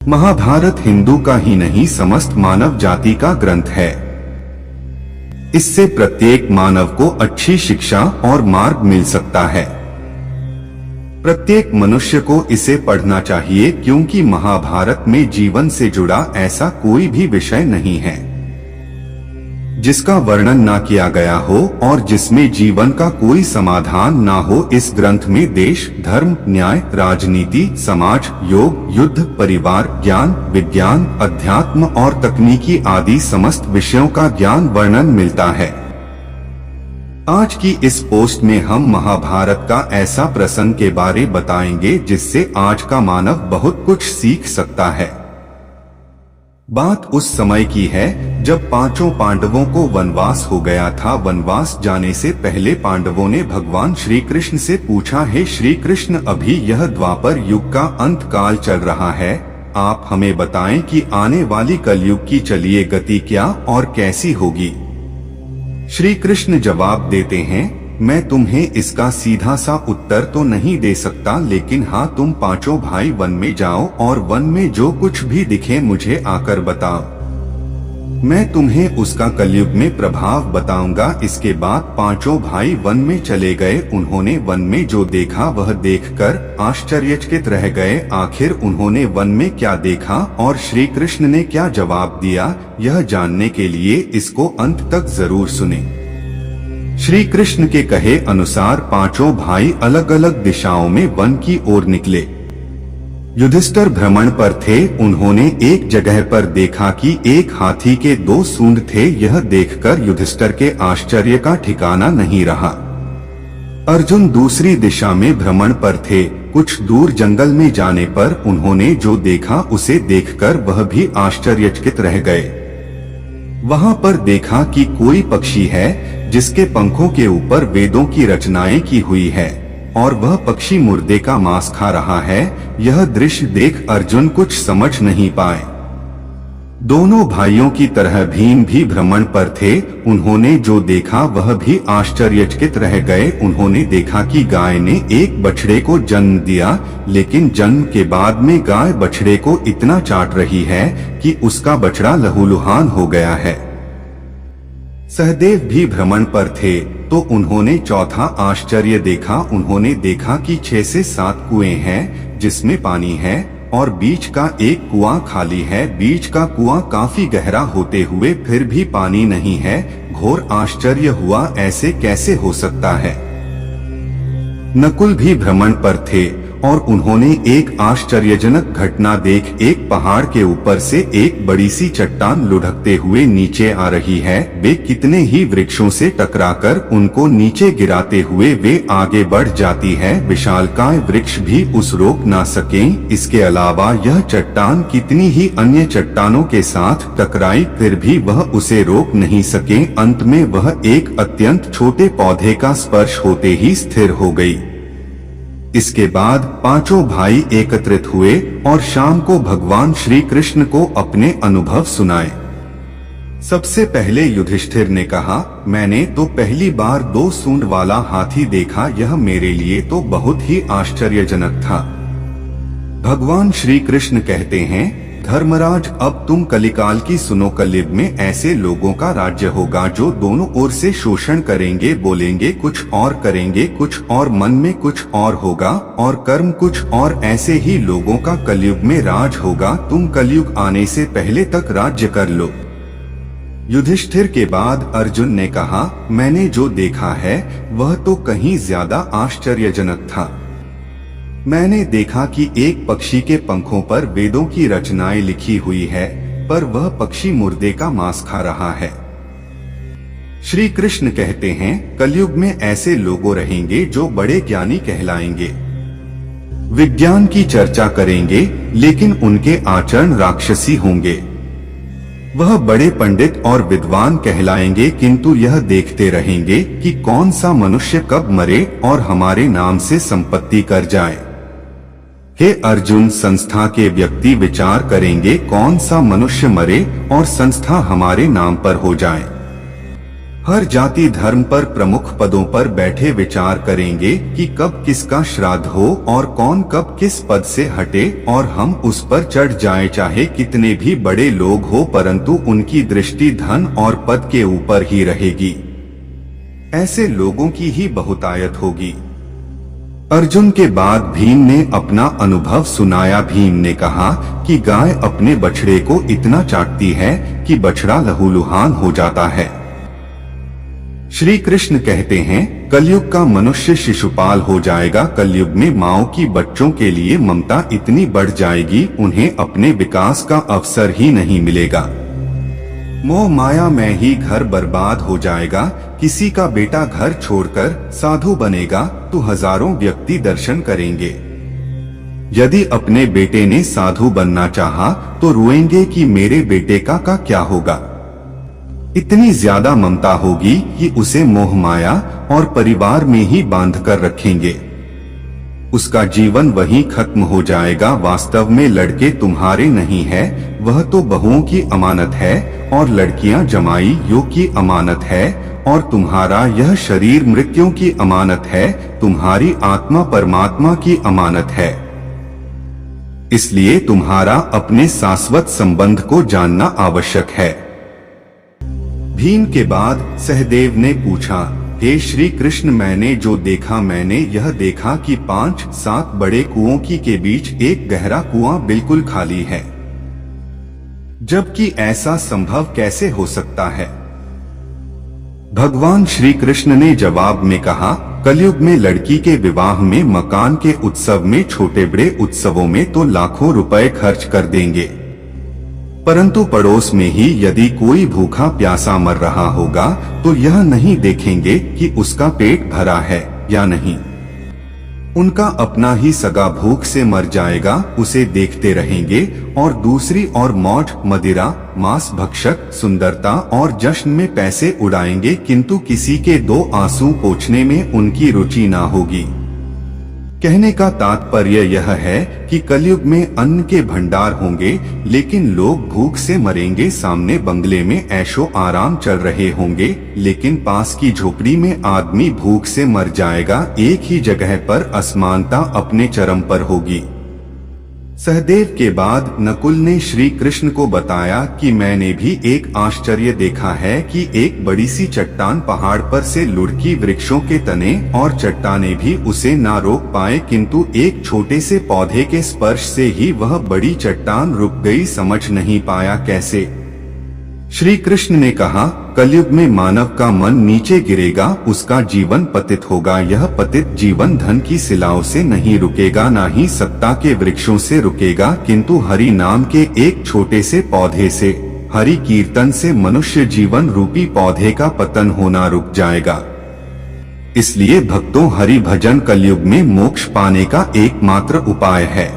महाभारत हिंदू का ही नहीं समस्त मानव जाति का ग्रंथ है। इससे प्रत्येक मानव को अच्छी शिक्षा और मार्ग मिल सकता है। प्रत्येक मनुष्य को इसे पढ़ना चाहिए क्योंकि महाभारत में जीवन से जुड़ा ऐसा कोई भी विषय नहीं है जिसका वर्णन ना किया गया हो और जिसमें जीवन का कोई समाधान ना हो। इस ग्रंथ में देश, धर्म, न्याय, राजनीति, समाज, योग, युद्ध, परिवार, ज्ञान, विज्ञान, अध्यात्म और तकनीकी आदि समस्त विषयों का ज्ञान वर्णन मिलता है। आज की इस पोस्ट में हम महाभारत का ऐसा प्रसंग के बारे बताएंगे जिससे आज का मानव बहुत कुछ सीख सकता है। बात उस समय की है जब पांचों पांडवों को वनवास हो गया था। वनवास जाने से पहले पांडवों ने भगवान श्री कृष्ण से पूछा, हे श्री कृष्ण, अभी यह द्वापर युग का अंत काल चल रहा है, आप हमें बताएं कि आने वाली कलयुग की चलिए गति क्या और कैसी होगी। श्री कृष्ण जवाब देते हैं, मैं तुम्हें इसका सीधा सा उत्तर तो नहीं दे सकता, लेकिन हाँ, तुम पांचों भाई वन में जाओ और वन में जो कुछ भी दिखे मुझे आकर बताओ, मैं तुम्हें उसका कलयुग में प्रभाव बताऊंगा। इसके बाद पांचों भाई वन में चले गए। उन्होंने वन में जो देखा वह देखकर आश्चर्यचकित रह गए। आखिर उन्होंने वन में क्या देखा और श्री कृष्ण ने क्या जवाब दिया, यह जानने के लिए इसको अंत तक जरूर सुने। श्री कृष्ण के कहे अनुसार पांचों भाई अलग अलग दिशाओं में वन की ओर निकले। युधिष्ठिर भ्रमण पर थे। उन्होंने एक जगह पर देखा कि एक हाथी के 2 सूंड थे। यह देखकर युधिष्ठिर के आश्चर्य का ठिकाना नहीं रहा। अर्जुन दूसरी दिशा में भ्रमण पर थे। कुछ दूर जंगल में जाने पर उन्होंने जो देखा उसे देखकर वह भी आश्चर्यचकित रह गए। वहां पर देखा कि कोई पक्षी है जिसके पंखों के ऊपर वेदों की रचनाएं की हुई है और वह पक्षी मुर्दे का मांस खा रहा है। यह दृश्य देख अर्जुन कुछ समझ नहीं पाए। दोनों भाइयों की तरह भीम भी भ्रमण पर थे। उन्होंने जो देखा वह भी आश्चर्यचकित रह गए। उन्होंने देखा कि गाय ने एक बछड़े को जन्म दिया, लेकिन जन्म के बाद में गाय बछड़े को इतना चाट रही है कि उसका बछड़ा लहूलुहान हो गया है। सहदेव भी भ्रमण पर थे तो उन्होंने चौथा आश्चर्य देखा। उन्होंने देखा कि 6 से 7 कुएं हैं जिसमें पानी है और बीच का एक कुआं खाली है। बीच का कुआं काफी गहरा होते हुए फिर भी पानी नहीं है। घोर आश्चर्य हुआ, ऐसे कैसे हो सकता है। नकुल भी भ्रमण पर थे और उन्होंने एक आश्चर्यजनक घटना देख, एक पहाड़ के ऊपर से एक बड़ी सी चट्टान लुढ़कते हुए नीचे आ रही है। वे कितने ही वृक्षों से टकराकर उनको नीचे गिराते हुए वे आगे बढ़ जाती है। विशालकाय वृक्ष भी उस रोक ना सकें। इसके अलावा यह चट्टान कितनी ही अन्य चट्टानों के साथ टकराई, फिर भी वह उसे रोक नहीं सके। अंत में वह एक अत्यंत छोटे पौधे का स्पर्श होते ही स्थिर हो गई। इसके बाद पांचों भाई एकत्रित हुए और शाम को भगवान श्री कृष्ण को अपने अनुभव सुनाए। सबसे पहले युधिष्ठिर ने कहा, मैंने तो पहली बार 2 सूंड वाला हाथी देखा। यह मेरे लिए तो बहुत ही आश्चर्यजनक था। भगवान श्री कृष्ण कहते हैं, धर्मराज, अब तुम कलिकाल की सुनो। कलयुग में ऐसे लोगों का राज्य होगा जो दोनों ओर से शोषण करेंगे, बोलेंगे कुछ और, करेंगे कुछ और, मन में कुछ और होगा और कर्म कुछ और। ऐसे ही लोगों का कलयुग में राज होगा। तुम कलयुग आने से पहले तक राज्य कर लो। युधिष्ठिर के बाद अर्जुन ने कहा, मैंने जो देखा है वह तो कहीं ज्यादा आश्चर्यजनक था। मैंने देखा कि एक पक्षी के पंखों पर वेदों की रचनाएं लिखी हुई है, पर वह पक्षी मुर्दे का मांस खा रहा है। श्री कृष्ण कहते हैं, कलयुग में ऐसे लोग रहेंगे जो बड़े ज्ञानी कहलाएंगे, विज्ञान की चर्चा करेंगे, लेकिन उनके आचरण राक्षसी होंगे। वह बड़े पंडित और विद्वान कहलाएंगे, किंतु यह देखते रहेंगे कि कौन सा मनुष्य कब मरे और हमारे नाम से संपत्ति कर जाए। हे अर्जुन, संस्था के व्यक्ति विचार करेंगे कौन सा मनुष्य मरे और संस्था हमारे नाम पर हो जाए। हर जाति धर्म पर प्रमुख पदों पर बैठे विचार करेंगे कि कब किसका श्राद्ध हो और कौन कब किस पद से हटे और हम उस पर चढ़ जाएं, चाहे कितने भी बड़े लोग हो, परंतु उनकी दृष्टि धन और पद के ऊपर ही रहेगी। ऐसे लोगों की ही बहुतायत होगी। अर्जुन के बाद भीम ने अपना अनुभव सुनाया। भीम ने कहा कि गाय अपने बछड़े को इतना चाटती है कि बछड़ा लहूलुहान हो जाता है। श्री कृष्ण कहते हैं, कलयुग का मनुष्य शिशुपाल हो जाएगा। कलयुग में माओ की बच्चों के लिए ममता इतनी बढ़ जाएगी, उन्हें अपने विकास का अवसर ही नहीं मिलेगा। मोह माया में ही घर बर्बाद हो जाएगा। किसी का बेटा घर छोड़कर साधु बनेगा तो हजारों व्यक्ति दर्शन करेंगे। यदि अपने बेटे ने साधु बनना चाहा तो रोएंगे कि मेरे बेटे का क्या होगा। इतनी ज्यादा ममता होगी कि उसे मोह माया और परिवार में ही बांध कर रखेंगे। उसका जीवन वहीं खत्म हो जाएगा। वास्तव में लड़के तुम्हारे नहीं है, वह तो बहुओं की अमानत है और लड़कियां जमाइयों की अमानत है और तुम्हारा यह शरीर मृत्युओं की अमानत है। तुम्हारी आत्मा परमात्मा की अमानत है। इसलिए तुम्हारा अपने शाश्वत संबंध को जानना आवश्यक है। भीम के बाद सहदेव ने पूछा, हे श्री कृष्ण, मैंने जो देखा, मैंने यह देखा कि 5-7 बड़े कुओं के बीच एक गहरा कुआं बिल्कुल खाली है, जबकि ऐसा संभव कैसे हो सकता है। भगवान श्री कृष्ण ने जवाब में कहा, कलयुग में लड़की के विवाह में, मकान के उत्सव में, छोटे बड़े उत्सवों में तो लाखों रुपए खर्च कर देंगे, परंतु पड़ोस में ही यदि कोई भूखा प्यासा मर रहा होगा तो यह नहीं देखेंगे कि उसका पेट भरा है या नहीं। उनका अपना ही सगा भूख से मर जाएगा, उसे देखते रहेंगे। और दूसरी ओर मौज मदिरा, मांस भक्षक, सुंदरता और जश्न में पैसे उड़ाएंगे, किंतु किसी के 2 आंसू पोंछने में उनकी रुचि ना होगी। कहने का तात्पर्य यह है कि कलयुग में अन्न के भंडार होंगे, लेकिन लोग भूख से मरेंगे। सामने बंगले में ऐशो आराम चल रहे होंगे, लेकिन पास की झोपड़ी में आदमी भूख से मर जाएगा। एक ही जगह पर असमानता अपने चरम पर होगी। सहदेव के बाद नकुल ने श्री कृष्ण को बताया कि मैंने भी एक आश्चर्य देखा है कि एक बड़ी सी चट्टान पहाड़ पर से लुढ़की वृक्षों के तने और चट्टाने भी उसे ना रोक पाए, किंतु एक छोटे से पौधे के स्पर्श से ही वह बड़ी चट्टान रुक गई। समझ नहीं पाया कैसे। श्री कृष्ण ने कहा, कलयुग में मानव का मन नीचे गिरेगा, उसका जीवन पतित होगा। यह पतित जीवन धन की शिलाओं से नहीं रुकेगा, ना ही सत्ता के वृक्षों से रुकेगा, किंतु हरि नाम के एक छोटे से पौधे से, हरि कीर्तन से मनुष्य जीवन रूपी पौधे का पतन होना रुक जाएगा। इसलिए भक्तों, हरि भजन कलयुग में मोक्ष पाने का एकमात्र उपाय है।